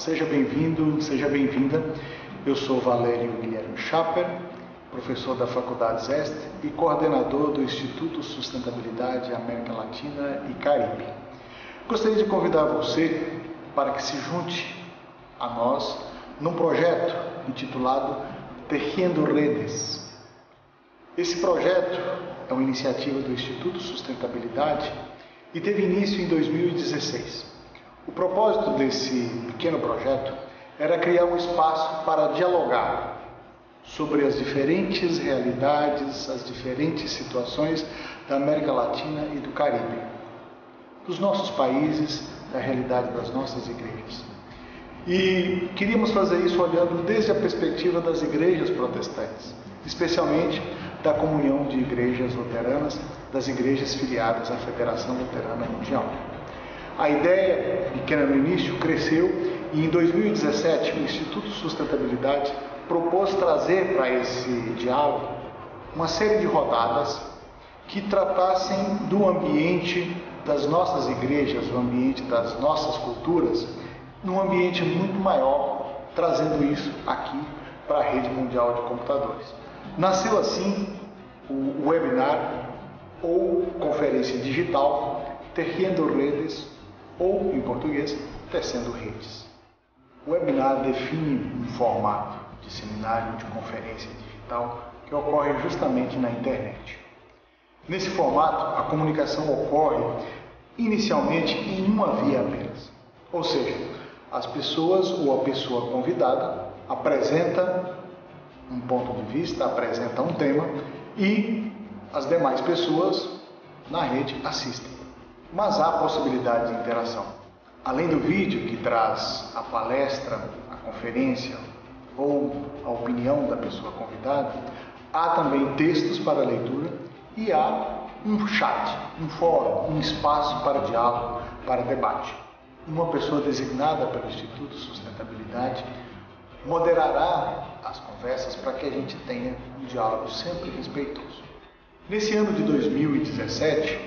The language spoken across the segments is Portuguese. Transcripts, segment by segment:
seja bem-vindo, seja bem-vinda. Eu sou Valério Guilherme Schaper, professor da Faculdade Zeste e coordenador do Instituto Sustentabilidade América Latina e Caribe. Gostaria de convidar você para que se junte a nós num projeto intitulado Tejiendo Redes. Esse projeto é uma iniciativa do Instituto Sustentabilidade e teve início em 2016. O propósito desse pequeno projeto era criar um espaço para dialogar sobre as diferentes realidades, as diferentes situações da América Latina e do Caribe, dos nossos países, da realidade das nossas igrejas. E queríamos fazer isso olhando desde a perspectiva das igrejas protestantes, especialmente da comunhão de igrejas luteranas, das igrejas filiadas à Federação Luterana Mundial. A ideia, pequena no início, cresceu e em 2017 o Instituto Sustentabilidade propôs trazer para esse diálogo uma série de rodadas que tratassem do ambiente das nossas igrejas, do ambiente das nossas culturas, num ambiente muito maior, trazendo isso aqui para a rede mundial de computadores. Nasceu assim o webinar ou conferência digital Tejiendo Redes, ou, em português, Tecendo Redes. O webinar define um formato de seminário, de conferência digital, que ocorre justamente na internet. Nesse formato, a comunicação ocorre inicialmente em uma via apenas. Ou seja, as pessoas ou a pessoa convidada apresenta um ponto de vista, apresenta um tema e as demais pessoas na rede assistem. Mas há possibilidade de interação. Além do vídeo que traz a palestra, a conferência ou a opinião da pessoa convidada, há também textos para leitura e há um chat, um fórum, um espaço para diálogo, para debate. Uma pessoa designada pelo Instituto Sustentabilidade moderará as conversas para que a gente tenha um diálogo sempre respeitoso. Nesse ano de 2017,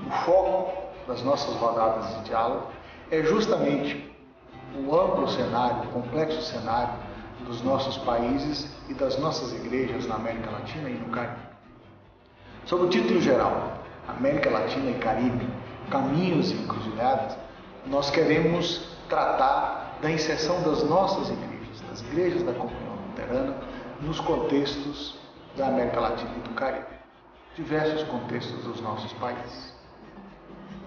o foco das nossas rodadas de diálogo é justamente o amplo cenário, o complexo cenário dos nossos países e das nossas igrejas na América Latina e no Caribe. Sob o título geral, América Latina e Caribe, Caminhos e Encruzilhadas, nós queremos tratar da inserção das nossas igrejas, das igrejas da comunhão luterana, nos contextos da América Latina e do Caribe, diversos contextos dos nossos países.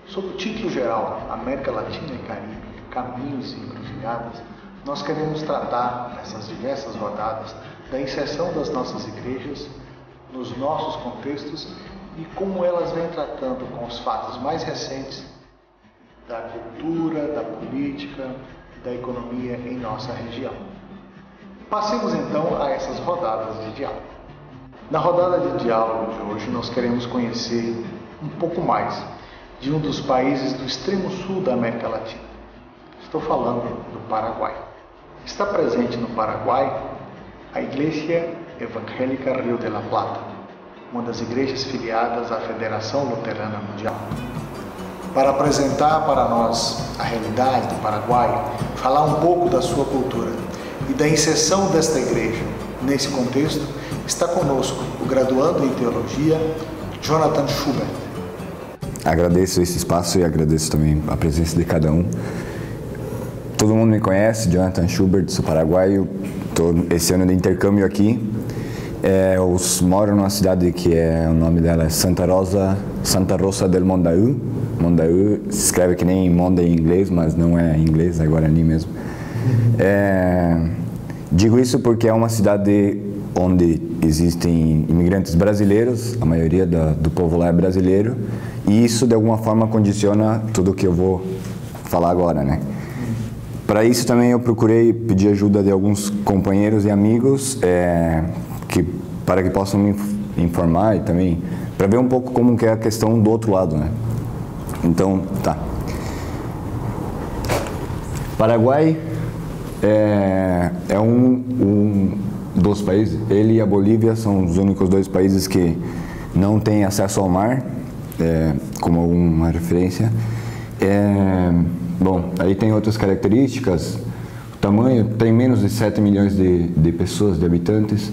Sob o título geral, América Latina e Caribe, Caminhos e Encruzilhadas, nós queremos tratar, nessas diversas rodadas, da inserção das nossas igrejas nos nossos contextos e como elas vêm tratando com os fatos mais recentes da cultura, da política, da economia em nossa região. Passemos então a essas rodadas de diálogo. Na rodada de diálogo de hoje, nós queremos conhecer um pouco mais de um dos países do extremo sul da América Latina. Estou falando do Paraguai. Está presente no Paraguai a Igreja Evangélica Rio de la Plata, uma das igrejas filiadas à Federação Luterana Mundial. Para apresentar para nós a realidade do Paraguai, falar um pouco da sua cultura e da inserção desta igreja nesse contexto, está conosco o graduando em Teologia, Jonathan Schubert. Agradeço esse espaço e agradeço também a presença de cada um. Todo mundo me conhece, Jonathan Schubert, sou paraguaio, estou esse ano de intercâmbio aqui. Eu moro numa cidade que o nome dela é Santa Rosa del Mondaú. Mondaú se escreve que nem Monda em inglês, mas não é em inglês, é Guarani mesmo. Digo isso porque é uma cidade onde existem imigrantes brasileiros, a maioria do povo lá é brasileiro, e isso de alguma forma condiciona tudo o que eu vou falar agora, né? Para isso também eu procurei pedir ajuda de alguns companheiros e amigos para que possam me informar e também para ver um pouco como que é a questão do outro lado, né? Então, tá. Paraguai é um dos países, ele e a Bolívia são os únicos dois países que não têm acesso ao mar, como uma referência. Bom, aí tem outras características. tamanho, tem menos de 7 milhões de pessoas, de habitantes,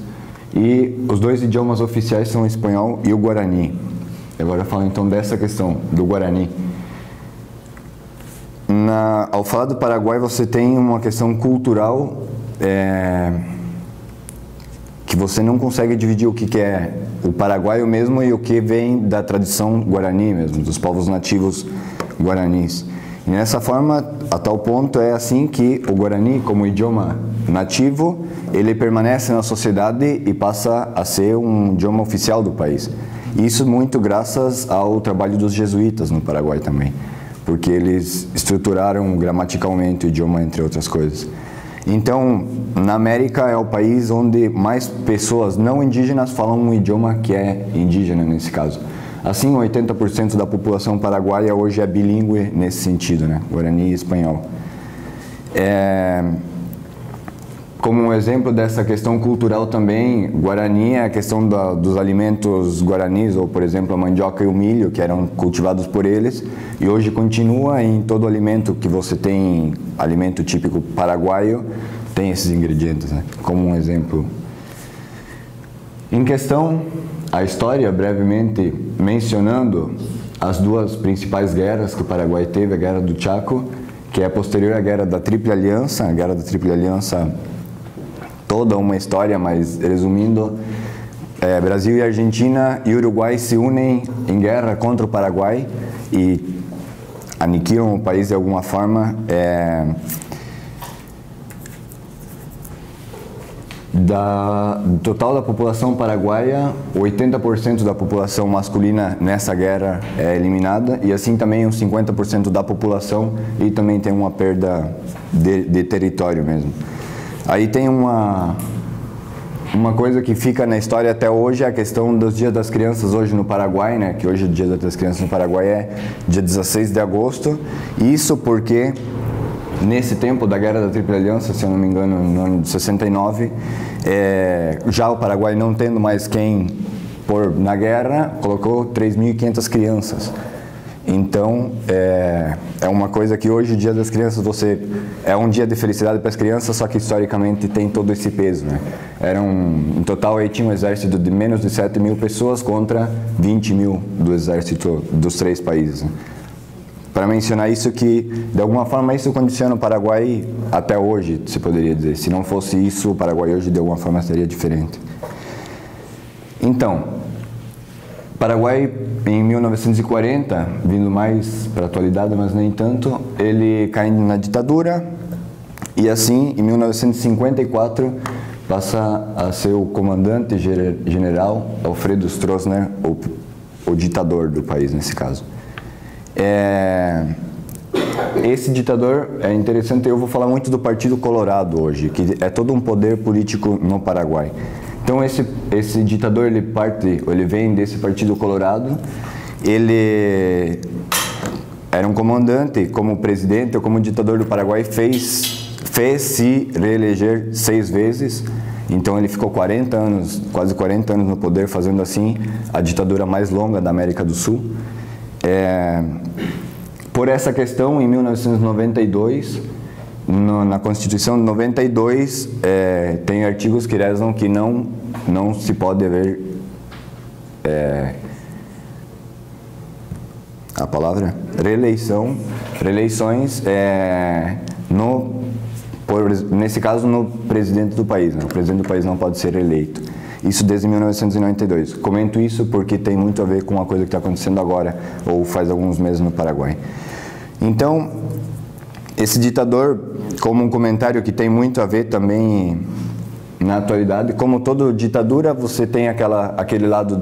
e os dois idiomas oficiais são o espanhol e o guarani. Agora eu falo então dessa questão do guarani. Ao falar do Paraguai, você tem uma questão cultural que você não consegue dividir o que é o paraguaio mesmo e o que vem da tradição guarani mesmo, dos povos nativos guaranis. E nessa forma, a tal ponto é assim que o guarani, como idioma nativo, ele permanece na sociedade e passa a ser um idioma oficial do país. Isso muito graças ao trabalho dos jesuítas no Paraguai também, porque eles estruturaram gramaticalmente o idioma, entre outras coisas. Então, na América é o país onde mais pessoas não indígenas falam um idioma que é indígena nesse caso. Assim, 80% da população paraguaia hoje é bilíngue nesse sentido, né? Guarani e espanhol. Como um exemplo dessa questão cultural também, Guarani é a questão dos alimentos guaranis, ou por exemplo a mandioca e o milho, que eram cultivados por eles, e hoje continua em todo alimento que você tem, alimento típico paraguaio, tem esses ingredientes, né? Como um exemplo. Em questão, a história, brevemente mencionando as duas principais guerras que o Paraguai teve, a Guerra do Chaco, que é posterior à Guerra da Tríplice Aliança. A Guerra da Tríplice Aliança, toda uma história, mas resumindo, Brasil e Argentina e Uruguai se unem em guerra contra o Paraguai e aniquilam o país de alguma forma. Do total da população paraguaia, 80% da população masculina nessa guerra é eliminada, e assim também uns 50% da população, e também tem uma perda de território mesmo. Aí tem uma coisa que fica na história até hoje, é a questão dos Dias das Crianças hoje no Paraguai, né? Que hoje o Dia das Crianças no Paraguai é dia 16 de agosto. Isso porque nesse tempo da Guerra da Tríplice Aliança, se eu não me engano, no ano de 69, já o Paraguai não tendo mais quem pôr na guerra, colocou 3.500 crianças. Então, é uma coisa que hoje, o Dia das Crianças, é um dia de felicidade para as crianças, só que historicamente tem todo esse peso, né? Em total, aí tinha um exército de menos de 7 mil pessoas contra 20 mil do exército dos 3 países, né? Para mencionar isso que, de alguma forma, isso condiciona o Paraguai até hoje, se poderia dizer. Se não fosse isso, o Paraguai hoje, de alguma forma, seria diferente. Então, Paraguai, em 1940, vindo mais para a atualidade, mas nem tanto, ele cai na ditadura e assim, em 1954, passa a ser o comandante general Alfredo Stroessner, o ditador do país nesse caso. Esse ditador é interessante, eu vou falar muito do Partido Colorado hoje, que é todo um poder político no Paraguai. Então esse ditador, ele vem desse Partido Colorado, ele era um comandante, como presidente ou como ditador do Paraguai, fez se reeleger 6 vezes, então ele ficou 40 anos, quase 40 anos no poder, fazendo assim a ditadura mais longa da América do Sul. Por essa questão, em 1992, na Constituição de 92, tem artigos que rezam que não se pode haver a palavra reeleições nesse caso no presidente do país, né? O presidente do país não pode ser eleito. Isso desde 1992. Comento isso porque tem muito a ver com a coisa que está acontecendo agora, ou faz alguns meses no Paraguai. Então, esse ditador, como um comentário que tem muito a ver também na atualidade, como toda ditadura, você tem aquele lado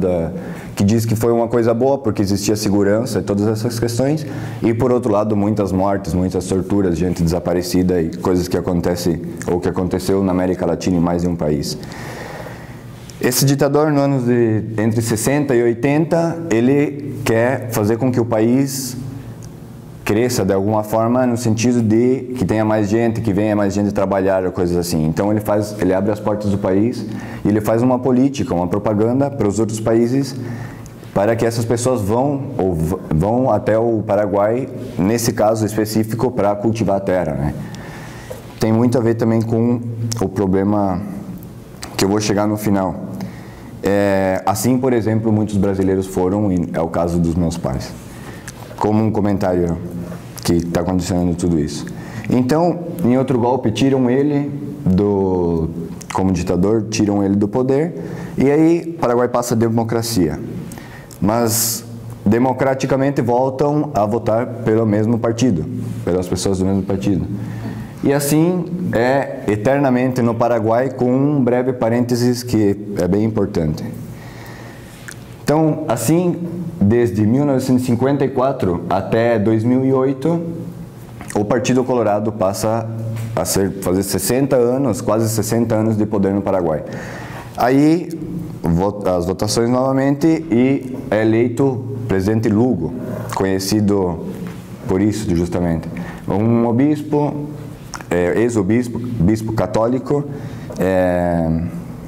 que diz que foi uma coisa boa porque existia segurança e todas essas questões, e por outro lado muitas mortes, muitas torturas, gente desaparecida e coisas que acontecem ou que aconteceu na América Latina em mais de um país. Esse ditador, no ano entre 60 e 80, ele quer fazer com que o país cresça de alguma forma, no sentido de que tenha mais gente, que venha mais gente trabalhar, ou coisas assim. Então ele abre as portas do país e ele faz uma política, uma propaganda para os outros países, para que essas pessoas vão até o Paraguai, nesse caso específico, para cultivar a terra, né? tem muito a ver também com o problema que eu vou chegar no final. Assim, por exemplo, muitos brasileiros foram, e é o caso dos meus pais. Como um comentário que está condicionando tudo isso. Então, em outro golpe, tiram ele como ditador, tiram ele do poder, e aí Paraguai passa a democracia. Mas, democraticamente, voltam a votar pelo mesmo partido, pelas pessoas do mesmo partido. E assim é eternamente no Paraguai, com um breve parênteses que é bem importante. Então, assim, desde 1954 até 2008, o Partido Colorado passa a fazer 60 anos, quase 60 anos de poder no Paraguai. Aí, as votações novamente e é eleito presidente Lugo, conhecido por isso, justamente. Um obispo, ex-obispo, bispo católico,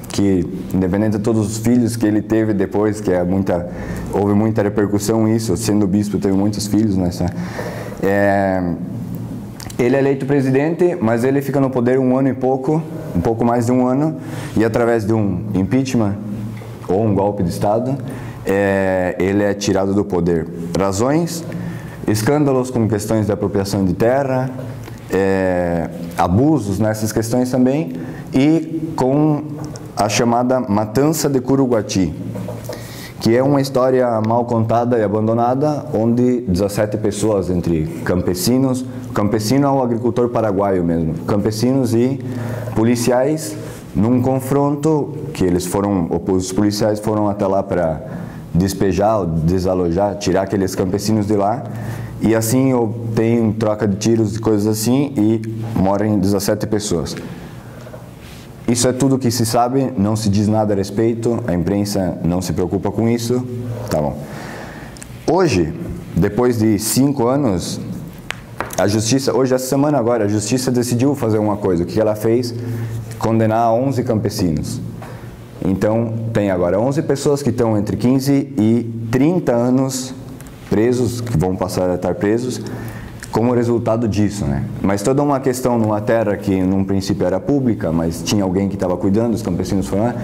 que, independente de todos os filhos que ele teve depois, que houve muita repercussão isso, sendo bispo teve muitos filhos, ele é eleito presidente, mas ele fica no poder um ano e pouco, um pouco mais de um ano, e através de um impeachment, ou um golpe de Estado, ele é tirado do poder. Razões, escândalos com questões de apropriação de terra, abusos nessas questões também, e com a chamada Matança de Curuguati, que é uma história mal contada e abandonada, onde 17 pessoas, entre campesinos, campesino é o agricultor paraguaio mesmo, campesinos e policiais, num confronto que os policiais foram até lá para despejar, desalojar, tirar aqueles campesinos de lá, e assim tem troca de tiros e coisas assim, e morrem 17 pessoas. Isso é tudo que se sabe, não se diz nada a respeito, a imprensa não se preocupa com isso, tá bom. Hoje, depois de 5 anos, essa semana agora, a justiça decidiu fazer uma coisa. O que ela fez? Condenar 11 campesinos. Então, tem agora 11 pessoas que estão entre 15 e 30 anos presos, que vão passar a estar presos, como resultado disso, Mas toda uma questão numa terra que num princípio era pública, mas tinha alguém que estava cuidando, os campesinos foram lá,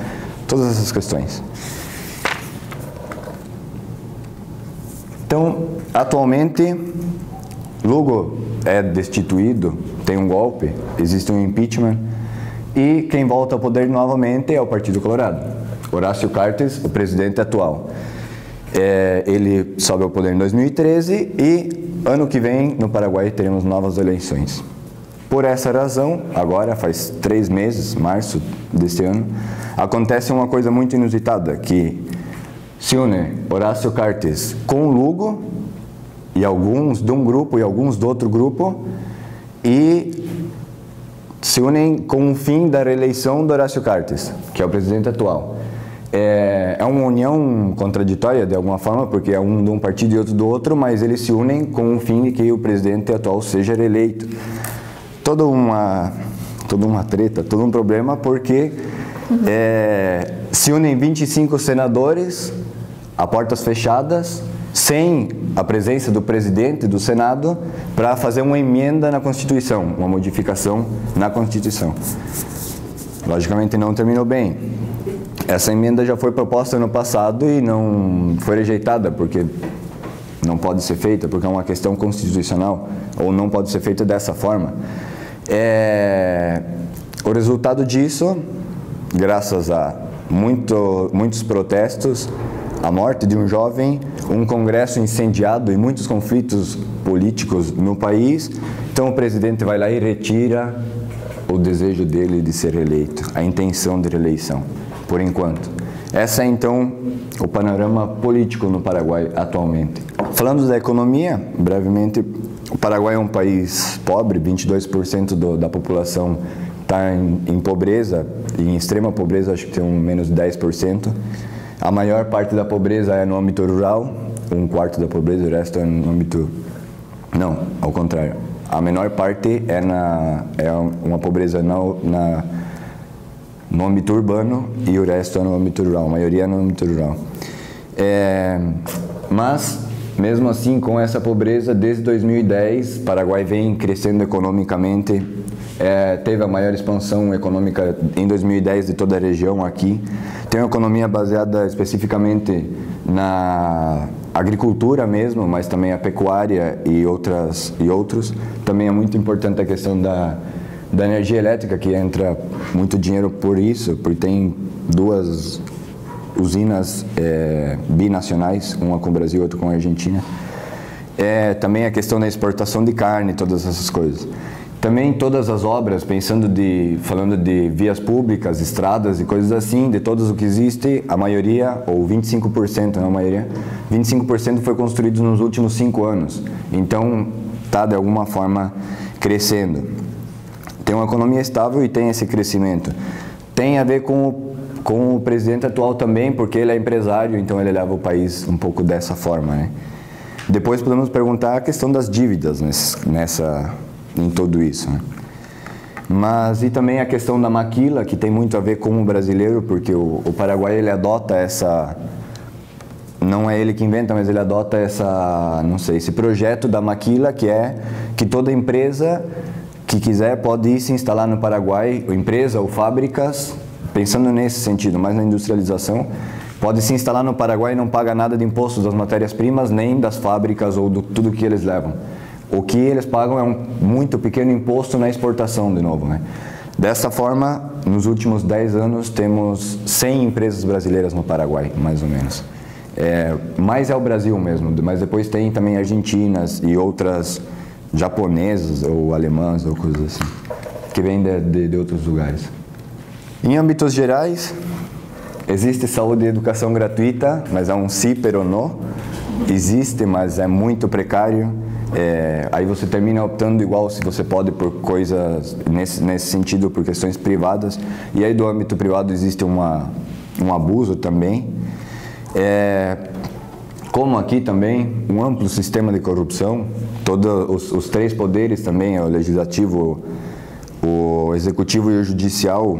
todas essas questões. Então, atualmente, Lugo é destituído, tem um golpe, existe um impeachment, e quem volta ao poder novamente é o Partido Colorado. Horácio Cartes, o presidente atual. Ele sobe ao poder em 2013 e ano que vem, no Paraguai, teremos novas eleições. Por essa razão, agora faz 3 meses, março deste ano, acontece uma coisa muito inusitada, que se une Horácio Cartes com Lugo, e alguns de um grupo e alguns do outro grupo, e se unem com o fim da reeleição do Horácio Cartes, que é o presidente atual. É uma união contraditória, de alguma forma, porque é um de um partido e outro do outro, mas eles se unem com o fim de que o presidente atual seja reeleito. Toda uma treta, todo um problema, porque se unem 25 senadores a portas fechadas, sem a presença do presidente do Senado, para fazer uma emenda na Constituição, uma modificação na Constituição. Logicamente não terminou bem. Essa emenda já foi proposta no passado e não foi rejeitada, porque não pode ser feita, porque é uma questão constitucional, ou não pode ser feita dessa forma. O resultado disso, graças a muitos protestos, a morte de um jovem, um congresso incendiado e muitos conflitos políticos no país, então o presidente vai lá e retira o desejo dele de ser reeleito, a intenção de reeleição. Por enquanto. Esse é, então, o panorama político no Paraguai atualmente. Falando da economia, brevemente, o Paraguai é um país pobre, 22% da população está em pobreza, em extrema pobreza, acho que tem menos de 10%. A maior parte da pobreza é no âmbito rural, 1/4 da pobreza, o resto é no âmbito... Não, ao contrário. A menor parte é uma pobreza no âmbito urbano e o resto é no âmbito rural, a maioria é no âmbito rural. Mas mesmo assim, com essa pobreza, desde 2010, Paraguai vem crescendo economicamente, teve a maior expansão econômica em 2010 de toda a região aqui. Tem uma economia baseada especificamente na agricultura mesmo, mas também a pecuária e outros. Também é muito importante a questão da energia elétrica, que entra muito dinheiro por isso, porque tem duas usinas binacionais, uma com o Brasil e outra com a Argentina. Também a questão da exportação de carne, todas essas coisas. Também todas as obras, falando de vias públicas, estradas e coisas assim, de todas o que existe, a maioria, ou 25%, não a maioria, 25% foi construído nos últimos 5 anos. Então, está de alguma forma crescendo. Tem uma economia estável e tem esse crescimento. Tem a ver com o presidente atual também, porque ele é empresário, então ele leva o país um pouco dessa forma, né? Depois podemos perguntar a questão das dívidas em tudo isso, né? Mas e também a questão da maquila, que tem muito a ver com o brasileiro, porque o Paraguai ele adota não é ele que inventa, mas ele adota esse projeto da maquila, que é que toda empresa que quiser pode ir se instalar no Paraguai, empresa ou fábricas, pensando nesse sentido, mais na industrialização, pode se instalar no Paraguai e não paga nada de imposto das matérias-primas, nem das fábricas ou tudo que eles levam. O que eles pagam é um muito pequeno imposto na exportação, de novo, né? Dessa forma, nos últimos 10 anos, temos 100 empresas brasileiras no Paraguai, mais ou menos. Mais é o Brasil mesmo, mas depois tem também argentinas e outras japonesas ou alemãs ou coisas assim, que vêm de outros lugares. Em âmbitos gerais, existe saúde e educação gratuita, mas é um sim, pero no. Existe, mas é muito precário. Aí você termina optando igual se você pode por coisas nesse sentido, por questões privadas. E aí do âmbito privado existe um abuso também. Como aqui também, um amplo sistema de corrupção. Todos os 3 poderes também, o legislativo, o executivo e o judicial,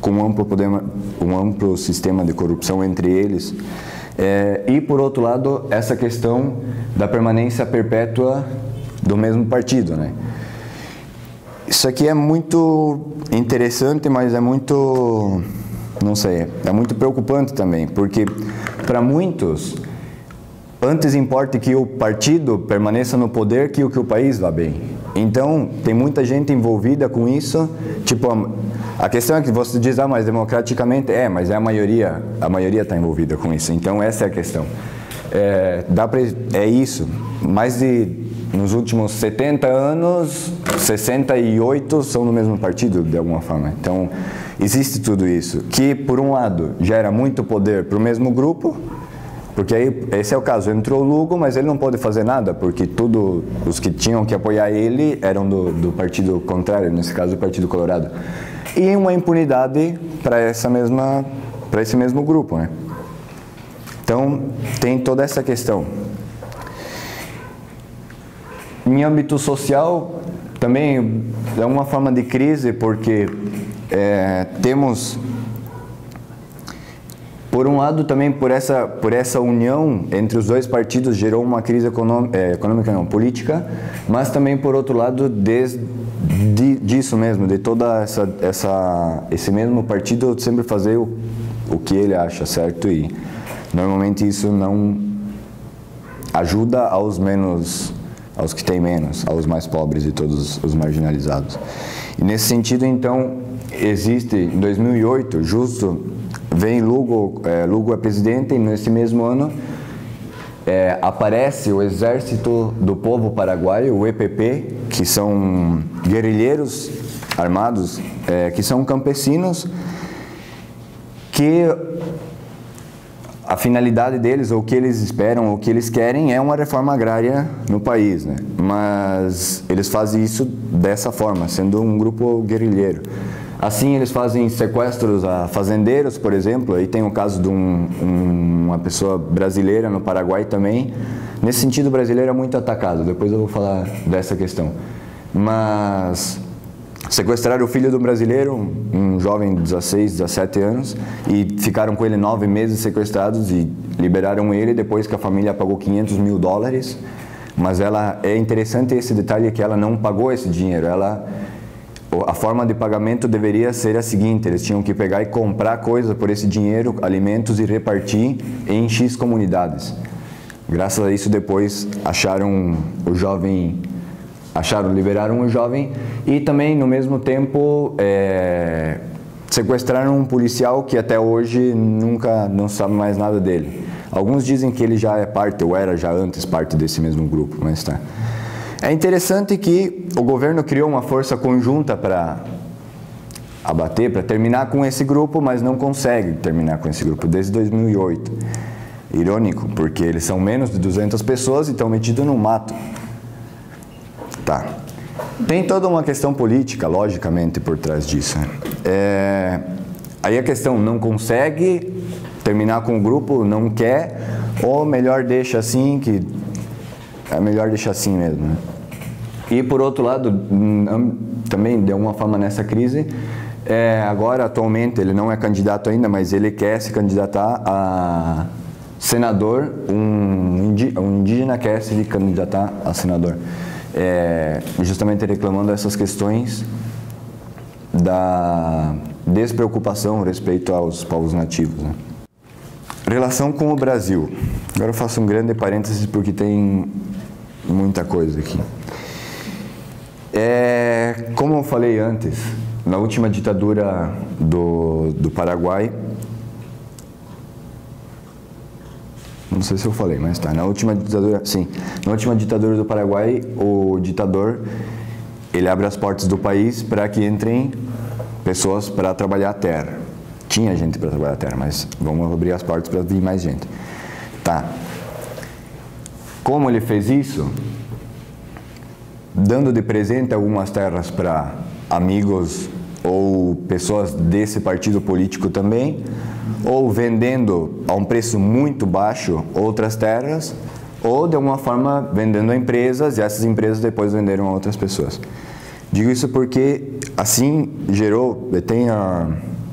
com um amplo sistema de corrupção entre eles. E, por outro lado, essa questão da permanência perpétua do mesmo partido, né? Isso aqui é muito interessante, mas é muito, não sei, é muito preocupante também, porque para muitos, antes importa que o partido permaneça no poder que o país vá bem. Então, tem muita gente envolvida com isso, tipo, a questão é que você diz, mas democraticamente, mas a maioria está envolvida com isso, então essa é a questão. Isso, nos últimos 70 anos, 68 são no mesmo partido, de alguma forma. Então, existe tudo isso, que por um lado gera muito poder para o mesmo grupo, porque aí, esse é o caso, entrou o Lugo, mas ele não pode fazer nada, porque todos os que tinham que apoiar ele eram do partido contrário, nesse caso, do Partido Colorado. E uma impunidade para esse mesmo grupo, né? Então, tem toda essa questão. Em âmbito social, também é uma forma de crise, porque temos, por um lado, também por essa união entre os 2 partidos gerou uma crise econômica não, política, mas também, por outro lado, disso mesmo, de toda esse mesmo partido sempre fazer o que ele acha certo, e normalmente isso não ajuda aos que têm menos, aos mais pobres e todos os marginalizados. E nesse sentido, então, existe, em 2008, vem Lugo é presidente, e nesse mesmo ano aparece o Exército do Povo Paraguaio, o EPP, que são guerrilheiros armados, que são campesinos, que a finalidade deles, ou o que eles esperam, ou o que eles querem, é uma reforma agrária no país, né? Mas eles fazem isso dessa forma, sendo um grupo guerrilheiro. Assim, eles fazem sequestros a fazendeiros, por exemplo. Aí tem o caso de uma pessoa brasileira no Paraguai também. Nesse sentido, o brasileiro é muito atacado. Depois eu vou falar dessa questão. Mas sequestraram o filho do brasileiro, um jovem de 16, 17 anos, e ficaram com ele 9 meses sequestrados e liberaram ele depois que a família pagou $500 mil. Mas é interessante esse detalhe que ela não pagou esse dinheiro. A forma de pagamento deveria ser a seguinte: eles tinham que pegar e comprar coisas por esse dinheiro, alimentos, e repartir em X comunidades. Graças a isso, depois liberaram o jovem, e também, no mesmo tempo, sequestraram um policial que até hoje não sabe mais nada dele. Alguns dizem que ele já é parte, ou era já antes parte desse mesmo grupo, mas tá. É interessante que o governo criou uma força conjunta para abater, para terminar com esse grupo, mas não consegue terminar com esse grupo desde 2008. Irônico, porque eles são menos de 200 pessoas e estão metidos no mato. Tá. Tem toda uma questão política, logicamente, por trás disso. Aí a questão: não consegue terminar com o grupo, não quer, ou melhor deixa assim, que é melhor deixar assim mesmo, né? E por outro lado, também de alguma forma nessa crise, agora atualmente ele não é candidato ainda, mas ele quer se candidatar a senador, um indígena quer se candidatar a senador, justamente reclamando dessas questões da despreocupação respeito aos povos nativos, né? Relação com o Brasil. Agora eu faço um grande parênteses porque tem muita coisa aqui. Como eu falei antes, na última ditadura do Paraguai, não sei se eu falei, mas tá, na última ditadura do Paraguai, o ditador, ele abre as portas do país para que entrem pessoas para trabalhar a terra. Tinha gente para trabalhar a terra, mas vamos abrir as portas para vir mais gente. Tá. Como ele fez isso? Dando de presente algumas terras para amigos ou pessoas desse partido político também, ou vendendo a um preço muito baixo outras terras, ou de alguma forma vendendo a empresas, e essas empresas depois venderam a outras pessoas. Digo isso porque assim gerou,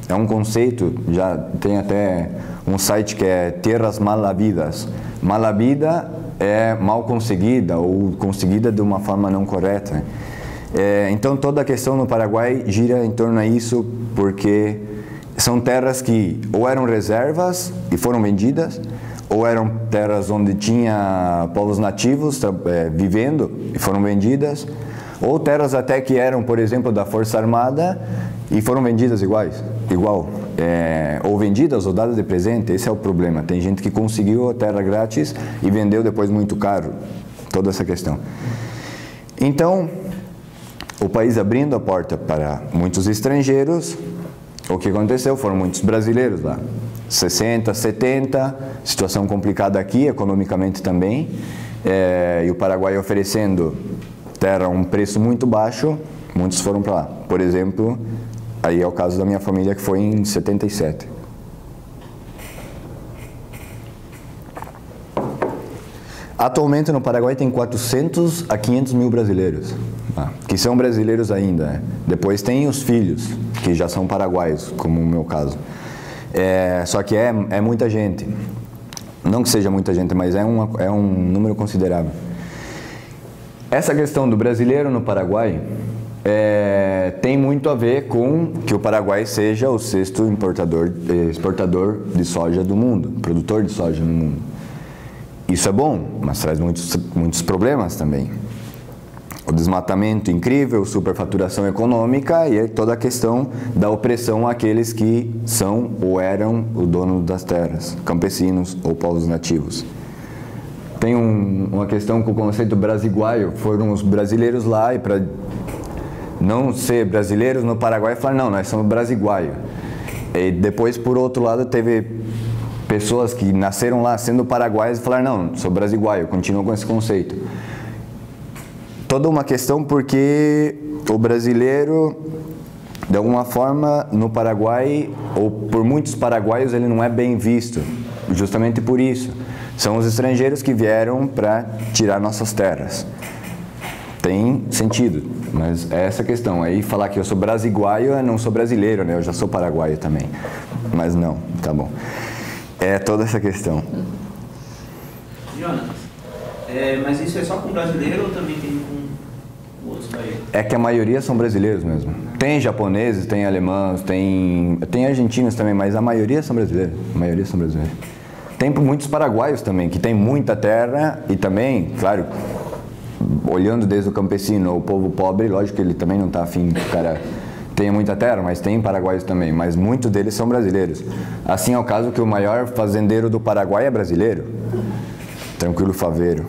é um conceito, já tem até um site que é Terras Malavidas. Malavida é mal conseguida, ou conseguida de uma forma não correta. Então toda a questão no Paraguai gira em torno a isso, porque são terras que ou eram reservas e foram vendidas, ou eram terras onde tinha povos nativos vivendo e foram vendidas, ou terras até que eram, por exemplo, da Força Armada e foram vendidas igual, ou vendidas ou dadas de presente. Esse é o problema. Tem gente que conseguiu a terra grátis e vendeu depois muito caro, toda essa questão. Então, o país abrindo a porta para muitos estrangeiros, o que aconteceu? Foram muitos brasileiros lá. 60, 70, situação complicada aqui, economicamente também, e o Paraguai oferecendo terra a um preço muito baixo, muitos foram para lá. Por exemplo, aí é o caso da minha família, que foi em 77. Atualmente no Paraguai tem 400 a 500 mil brasileiros, que são brasileiros ainda, né? Depois tem os filhos, que já são paraguaios, como no meu caso. Só que é muita gente. Não que seja muita gente, mas é um número considerável. Essa questão do brasileiro no Paraguai tem muito a ver com que o Paraguai seja o sexto exportador de soja do mundo, produtor de soja no mundo. Isso é bom, mas traz muitos problemas também. O desmatamento incrível, superfaturação econômica e toda a questão da opressão àqueles que são ou eram o dono das terras, campesinos ou povos nativos. Tem uma questão com o conceito brasiguaio, foram os brasileiros lá e para não ser brasileiros no Paraguai falaram, não, nós somos brasiguaio. E depois, por outro lado, teve pessoas que nasceram lá sendo paraguaios e falaram, não, sou brasiguaio, continuam com esse conceito. Toda uma questão porque o brasileiro, de alguma forma, no Paraguai, ou por muitos paraguaios, ele não é bem visto, justamente por isso. São os estrangeiros que vieram para tirar nossas terras. tem sentido, mas é essa questão. Aí falar que eu sou brasiguaio, eu não sou brasileiro, né? Eu já sou paraguaio também. Mas não, tá bom. É toda essa questão. Jonas, mas isso é só com brasileiro ou também tem com outros países? É que a maioria são brasileiros mesmo. Tem japoneses, tem alemães, tem argentinos também, mas a maioria são brasileiros. A maioria são brasileiros. Tem muitos paraguaios também, que tem muita terra e também, claro, olhando desde o campesino, o povo pobre, lógico que ele também não está afim que o cara tenha muita terra, mas tem paraguaios também, mas muitos deles são brasileiros. Assim é o caso que o maior fazendeiro do Paraguai é brasileiro, Tranquilo Faveiro.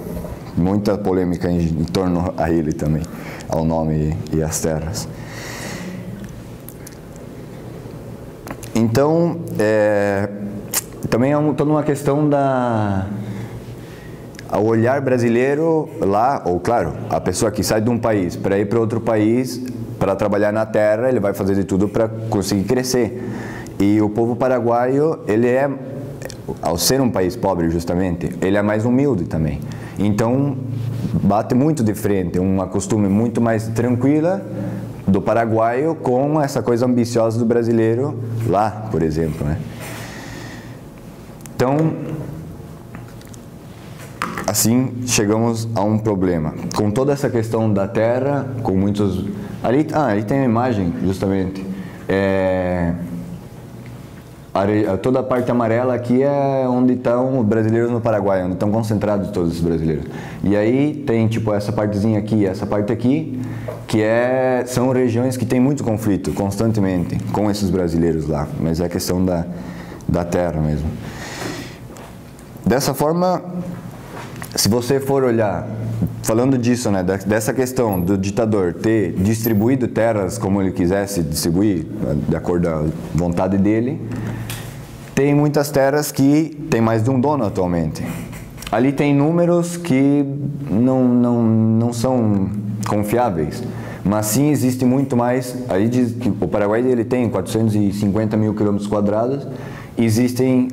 Muita polêmica em torno a ele também, ao nome e às terras. Então, também é toda uma questão ao olhar brasileiro lá, ou claro, a pessoa que sai de um país para ir para outro país, para trabalhar na terra, ele vai fazer de tudo para conseguir crescer. E o povo paraguaio, ele ao ser um país pobre justamente, ele é mais humilde também. Então, bate muito de frente, uma costume muito mais tranquila do paraguaio com essa coisa ambiciosa do brasileiro lá, por exemplo, né? Então, assim chegamos a um problema. Com toda essa questão da terra, com muitos... Ali tem a imagem, justamente. Toda a parte amarela aqui é onde estão os brasileiros no Paraguai, onde estão concentrados todos os brasileiros. E aí tem tipo essa partezinha aqui, essa parte aqui, que são regiões que tem muito conflito constantemente com esses brasileiros lá, mas é questão da terra mesmo. Dessa forma, se você for olhar, falando disso, né, dessa questão do ditador ter distribuído terras como ele quisesse distribuir, de acordo com a vontade dele, tem muitas terras que tem mais de um dono atualmente. Ali tem números que não são confiáveis, mas sim existe muito mais. Aí diz que o Paraguai ele tem 450 mil quilômetros quadrados, existem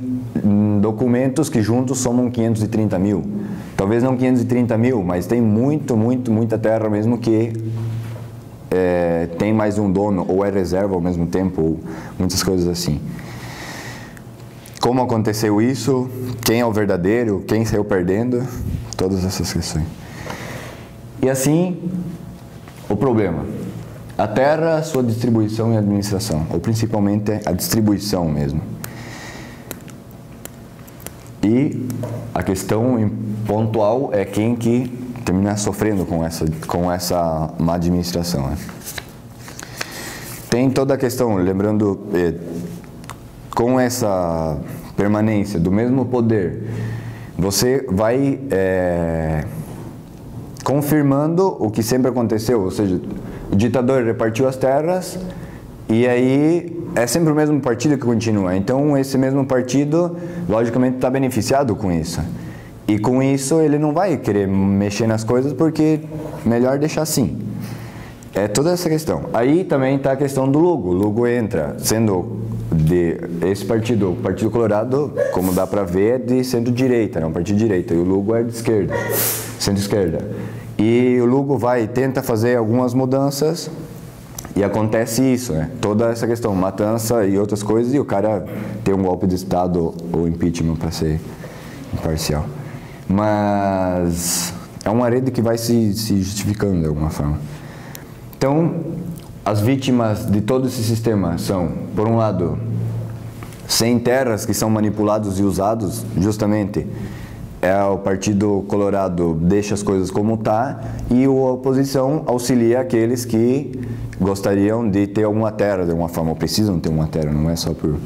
documentos que juntos somam 530 mil. Talvez não 530 mil, mas tem muita terra mesmo que tem mais de um dono, ou é reserva ao mesmo tempo, ou muitas coisas assim. Como aconteceu isso? Quem é o verdadeiro? Quem saiu perdendo? Todas essas questões. E assim, o problema. A terra, sua distribuição e administração, ou principalmente a distribuição mesmo. E a questão pontual é quem que termina sofrendo com essa má administração, né? Tem toda a questão, lembrando, com essa permanência do mesmo poder, você vai confirmando o que sempre aconteceu, ou seja, o ditador repartiu as terras e aí é sempre o mesmo partido que continua. Então esse mesmo partido, logicamente, está beneficiado com isso. E com isso ele não vai querer mexer nas coisas porque melhor deixar assim. É toda essa questão. Aí também está a questão do Lugo. O Lugo entra, sendo esse partido, o Partido Colorado, como dá para ver, é de centro-direita, é um partido de direita. E o Lugo é de esquerda, centro-esquerda. E o Lugo tenta fazer algumas mudanças e acontece isso, né? Toda essa questão, matança e outras coisas, e o cara tem um golpe de Estado ou impeachment para ser imparcial. Mas é uma rede que vai se justificando de alguma forma. Então, as vítimas de todo esse sistema são, por um lado, sem terras que são manipulados e usados, justamente, o Partido Colorado deixa as coisas como está e a oposição auxilia aqueles que gostariam de ter alguma terra de alguma forma, ou precisam ter uma terra, não é só por...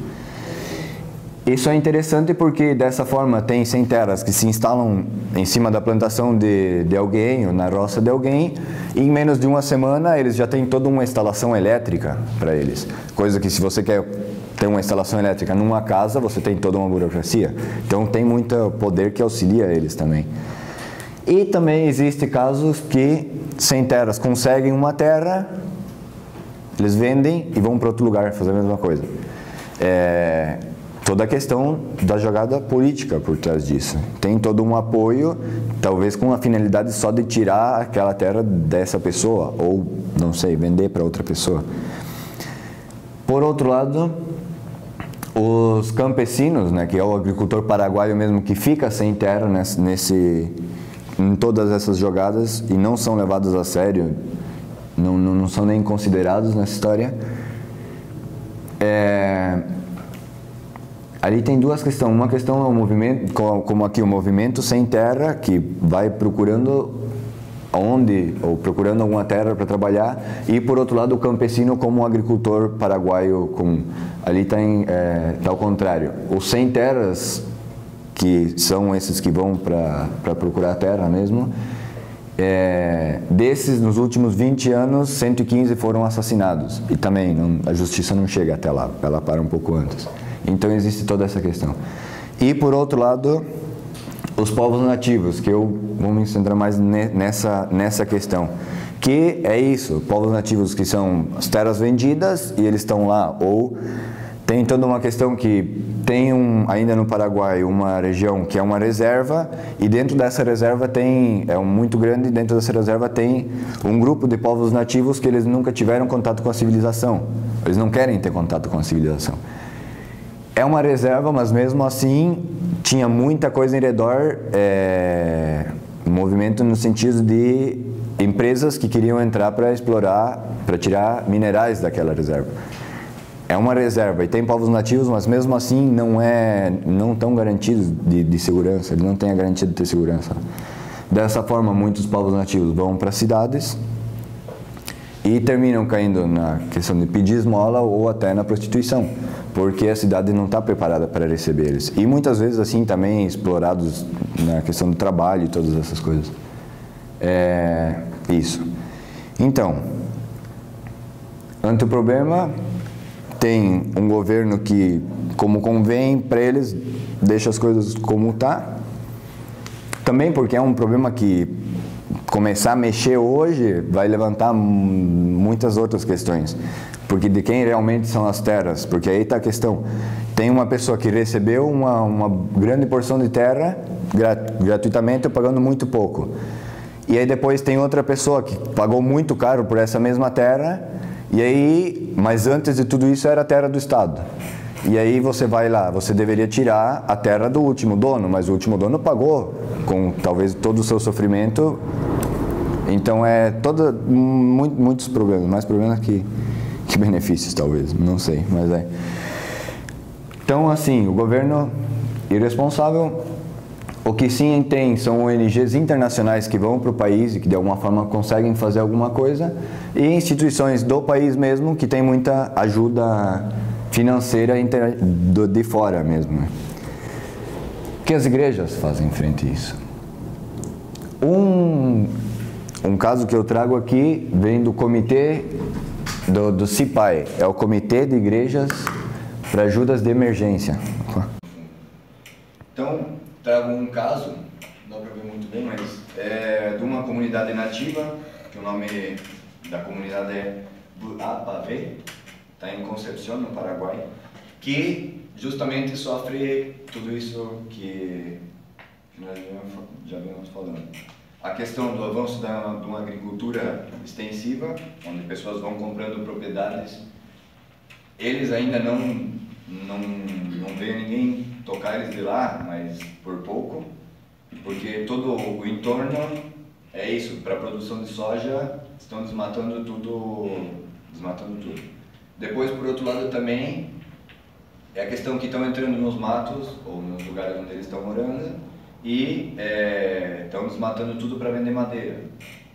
Isso é interessante porque dessa forma tem sem terras que se instalam em cima da plantação de alguém ou na roça de alguém e em menos de uma semana eles já têm toda uma instalação elétrica para eles. Coisa que se você quer ter uma instalação elétrica numa casa, você tem toda uma burocracia. Então tem muito poder que auxilia eles também. E também existem casos que sem terras conseguem uma terra, eles vendem e vão para outro lugar fazer a mesma coisa. toda a questão da jogada política por trás disso. Tem todo um apoio, talvez com a finalidade só de tirar aquela terra dessa pessoa, ou, não sei, vender para outra pessoa. Por outro lado, os campesinos, né, que é o agricultor paraguaio mesmo, que fica sem terra em todas essas jogadas e não são levados a sério, não são nem considerados nessa história. Ali tem duas questões. Uma questão é o movimento, como aqui o movimento sem terra, que vai procurando ou procurando alguma terra para trabalhar, e por outro lado o campesino como um agricultor paraguaio comum. Ali tá ao contrário. Os sem terras, que são esses que vão para procurar terra mesmo, desses, nos últimos 20 anos, 115 foram assassinados. E também a justiça não chega até lá, ela para um pouco antes. Então existe toda essa questão. E por outro lado, os povos nativos, que eu vou me centrar mais nessa questão. Que é isso, povos nativos que são as terras vendidas e eles estão lá. Ou tem toda uma questão que tem ainda no Paraguai uma região que é uma reserva, e dentro dessa reserva muito grande, dentro dessa reserva tem um grupo de povos nativos que eles nunca tiveram contato com a civilização. Eles não querem ter contato com a civilização. É uma reserva, mas mesmo assim tinha muita coisa em redor, movimento no sentido de empresas que queriam entrar para explorar, para tirar minerais daquela reserva. É uma reserva e tem povos nativos, mas mesmo assim não estão garantidos de segurança, eles não têm a garantia de ter segurança. Dessa forma, muitos povos nativos vão para cidades e terminam caindo na questão de pedir esmola ou até na prostituição, porque a cidade não está preparada para receber eles. E muitas vezes assim também explorados na questão do trabalho e todas essas coisas. Isso. Então, ante o problema, tem um governo que, como convém para eles, deixa as coisas como tá. Também porque é um problema que começar a mexer hoje vai levantar muitas outras questões. Porque de quem realmente são as terras? Porque aí está a questão. Tem uma pessoa que recebeu uma grande porção de terra gratuitamente, pagando muito pouco. E aí depois tem outra pessoa que pagou muito caro por essa mesma terra, e aí, mas antes de tudo isso era a terra do Estado. E aí você vai lá, você deveria tirar a terra do último dono, mas o último dono pagou com talvez todo o seu sofrimento. Então muitos problemas, mais problemas que benefícios talvez, não sei, mas é. Então assim, o governo irresponsável. O que sim tem são ONGs internacionais que vão para o país e que de alguma forma conseguem fazer alguma coisa, e instituições do país mesmo que tem muita ajuda financeira de fora mesmo. O que as igrejas fazem frente a isso? Um caso que eu trago aqui vem do comitê do CIPAE, é o Comitê de Igrejas para Ajudas de Emergência. Então, trago um caso, não dá para ver muito bem, mas é de uma comunidade nativa, que o nome da comunidade é Apavê, está em Concepción, no Paraguai, que justamente sofre tudo isso que nós já vimos falando. A questão do avanço de uma agricultura extensiva, onde pessoas vão comprando propriedades, eles ainda não veem ninguém tocar eles de lá, mas por pouco, porque todo o entorno é isso, para a produção de soja estão desmatando tudo. Depois, por outro lado, também é a questão que estão entrando nos matos, ou nos lugares onde eles estão morando, e estão desmatando tudo para vender madeira.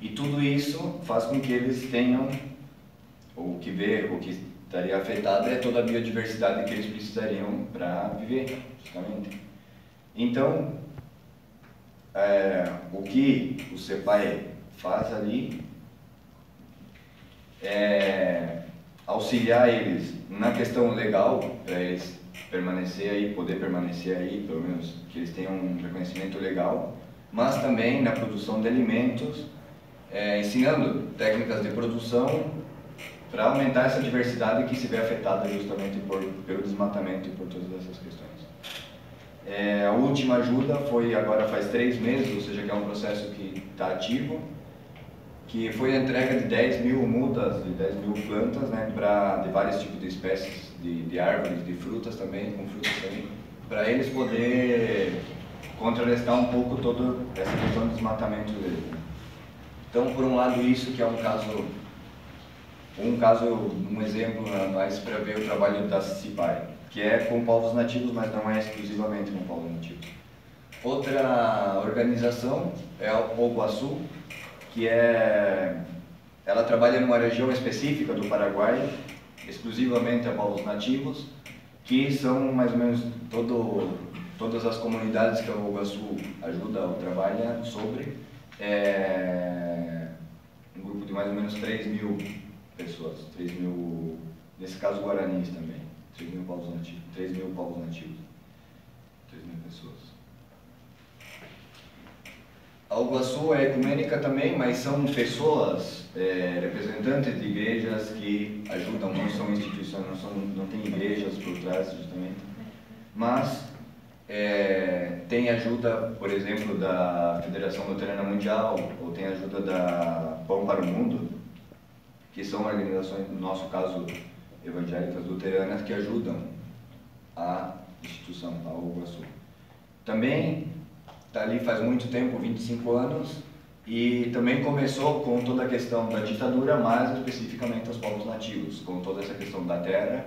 E tudo isso faz com que eles tenham, o que estaria afetado é toda a biodiversidade que eles precisariam para viver, justamente. Então, o que o CIPAE faz ali é auxiliar eles na questão legal, para eles poder permanecer aí, pelo menos que eles tenham um reconhecimento legal, mas também na produção de alimentos, ensinando técnicas de produção para aumentar essa diversidade que se vê afetada justamente pelo desmatamento e por todas essas questões. A última ajuda foi agora faz 3 meses, ou seja, que é um processo que está ativo, que foi a entrega de 10 mil mudas, de 10 mil plantas, né, de vários tipos de espécies, de árvores, de frutas também, com frutas também, para eles poderem contrarrestar um pouco toda essa questão do desmatamento deles. Então, por um lado, isso que é um exemplo mais para ver o trabalho da CIPAI, que é com povos nativos, mas não é exclusivamente com povos nativos. Outra organização é o Oguaçu, que ela trabalha numa região específica do Paraguai, exclusivamente a povos nativos, que são mais ou menos todas as comunidades que o Oguaçu ajuda ou trabalha sobre, um grupo de mais ou menos 3 mil pessoas, 3 mil, nesse caso guaranis também, 3 mil povos nativos, 3 mil pessoas. A Oguaçu é ecumênica também, mas são pessoas, representantes de igrejas que ajudam, não são instituições, não tem igrejas por trás justamente, mas tem ajuda, por exemplo, da Federação Luterana Mundial, ou tem ajuda da Pão para o Mundo, que são organizações, no nosso caso, evangélicas luteranas, que ajudam a instituição, a Oguaçu. Também está ali faz muito tempo, 25 anos, e também começou com toda a questão da ditadura, mas especificamente aos povos nativos, com toda essa questão da terra,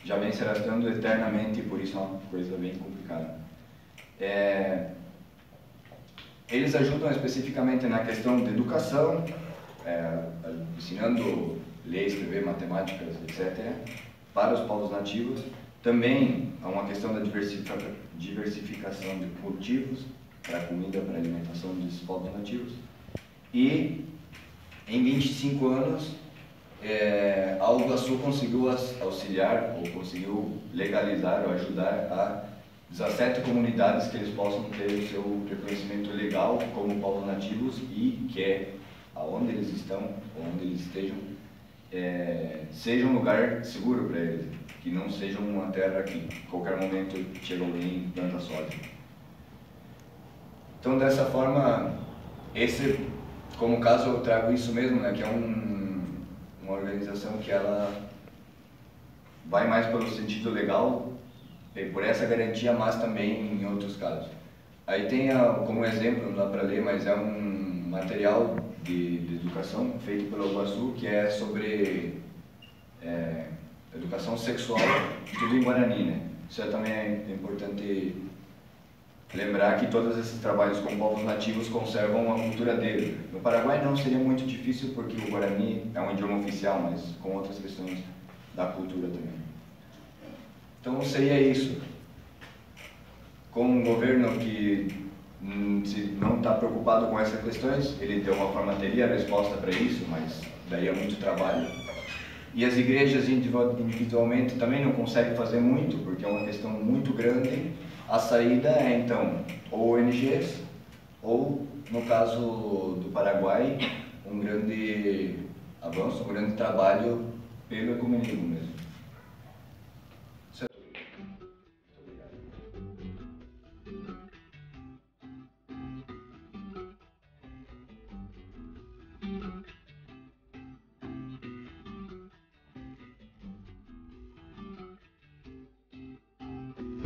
já vem se arrastando eternamente, e por isso é uma coisa bem complicada. Eles ajudam especificamente na questão de educação, ensinando ler, escrever, matemáticas, etc., para os povos nativos. Também há uma questão da diversificação de cultivos, para a comida, para a alimentação desses povos nativos. E em 25 anos, a Oguaçu conseguiu auxiliar, ou conseguiu legalizar, ou ajudar a 17 comunidades que eles possam ter o seu reconhecimento legal como povos nativos e que aonde eles estão, onde eles estejam, seja um lugar seguro para eles, que não seja uma terra que a qualquer momento chega alguém e planta soja. Então, dessa forma, como caso eu trago isso mesmo, né, que é uma organização que ela vai mais pelo sentido legal, por essa garantia, mas também em outros casos. Aí tem, como exemplo, não dá para ler, mas é um material de educação feito pelo Oguaçu, que é sobre educação sexual, tudo em Guarani, né? Isso também é importante lembrar que todos esses trabalhos com povos nativos conservam a cultura dele. No Paraguai não seria muito difícil porque o Guarani é um idioma oficial, mas com outras questões da cultura também. Então seria isso. Com um governo que não está preocupado com essas questões, ele de alguma forma teria a resposta para isso, mas daria muito trabalho. E as igrejas individualmente também não conseguem fazer muito, porque é uma questão muito grande. A saída é, então, ou ONGs, ou, no caso do Paraguai, um grande avanço, um grande trabalho pelo ecumenismo mesmo.